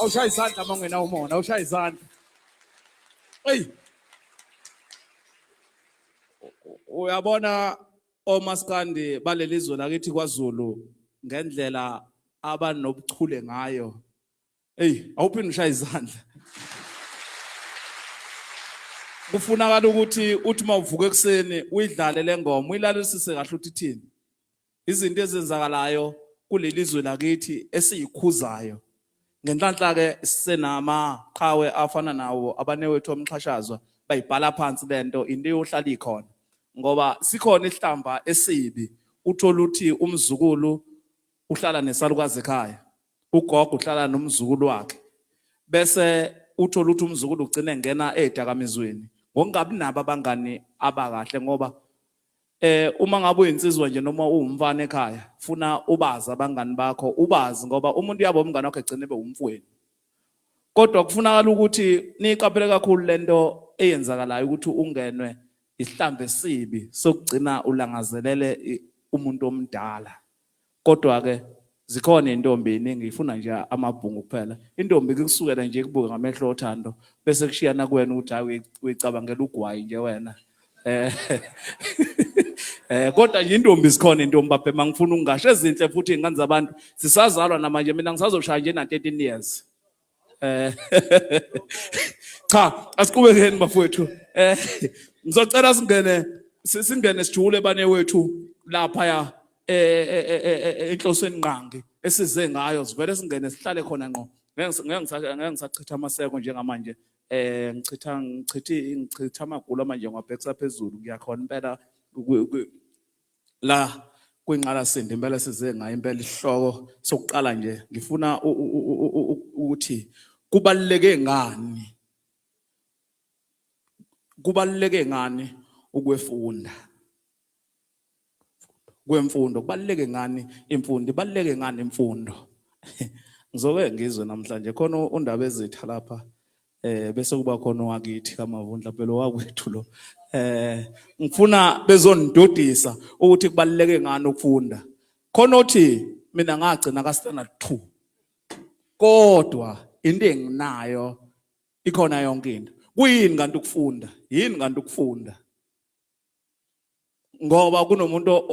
Awushaya izandla mangena umona, awushaya izandla. Hey. Uyabona omaskandi balelizwe lakithi kwaZulu ngendlela abanobuchule ngayo. Hey, awuphinde ushaya izandla. Kufunakala ukuthi uthi mawuvuka ekseni uyidlale lengoma, uyilalelisise kahle ukuthi ithini. Izinto ezenzakalayo kulelizwe lakithi esiyikhuzayo. Ngenhlanhla ke senama qhawe afana nawo abanewethu omxhashazwa bayibhala phansi lento into yohlala ikhona. Ngoba sikhona isihlamba esibi uthola uthi umzukulu uhlala nesalukazi ekhaya, ugogo uhlala nomzukulu wakhe, bese uthola uthi umzukulu ugcina engena edakamizweni ngokungabi nabo abangani abakahle. Ngoba uma ngabe uyinsizwa nje noma uwumfana ekhaya funa ubazi abangani bakho, ubazi ngoba umuntu uyabo umngane wakhe egcine ebe umfweni. Kodwa kufunakala ukuthi niqaphele kakhulu lento eyenzakalayo ukuthi ungenwe isihlambe esibi sokugcina ulangazelele umuntu omdala. Kodwa ke zikhona intombi eningi ifuna nje amabhungu kuphela. Intombi kusukela nje kubuke ngamehlo othando bese kushiyana kuwena ukuthi hayi uyicabangela ugwayi nje wena. Kodwa nje intombi zikhona intombi apha mangifuna ungasho ezinhle futhi ingane zabantu sisazalwa namanje mina ngisazoshaya nje na 13 years. Cha, asiqhubekeni bafowethu. Ngizocela singene sijule bane wethu lapha ya enhlosweni nqangi esize ngayo sivele singene sihlale khona ngqo. Ngeke ngisachitha amaseko njengamanje. Ngichitha amagulu manje ngwabhekisa phezulu ngiyakhona impela la kwinqalasindi impela size ngayo impela isihloko sokuqala nje ngifuna ukuthi kubaluleke ngani ukwefunda kwemfundo, kubaluleke ngani imfundo, ibaluleke ngani imfundo. Ngizoke ngizwe namhlanje khona undaba ezitha lapha bese kuba khona wakithi kaMavundla phela wakwethu lo. Ngifuna bezonidodisa ukuthi kubaluleke ngani ukufunda. Khona othi mina ngagcina ka standard 2. Kodwa into enginayo ikhona yonke into. Kuyini kanti ukufunda? Yini kanti ukufunda? Ngoba kunomuntu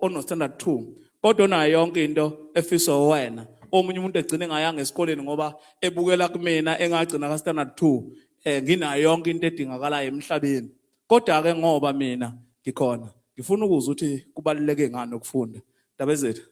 ono standard 2 kodwa unayo yonke into efisa wena. Omunye umuntu egcine engayanga esikoleni ngoba ebukela kumina engagcina ka standard 2 nginayo yonke into edingakalayo emhlabeni. Kodwa ke ngoba mina ngikhona ngifuna ukuzwa ukuthi kubaluleke ngani ukufunda. Ndaba ezethu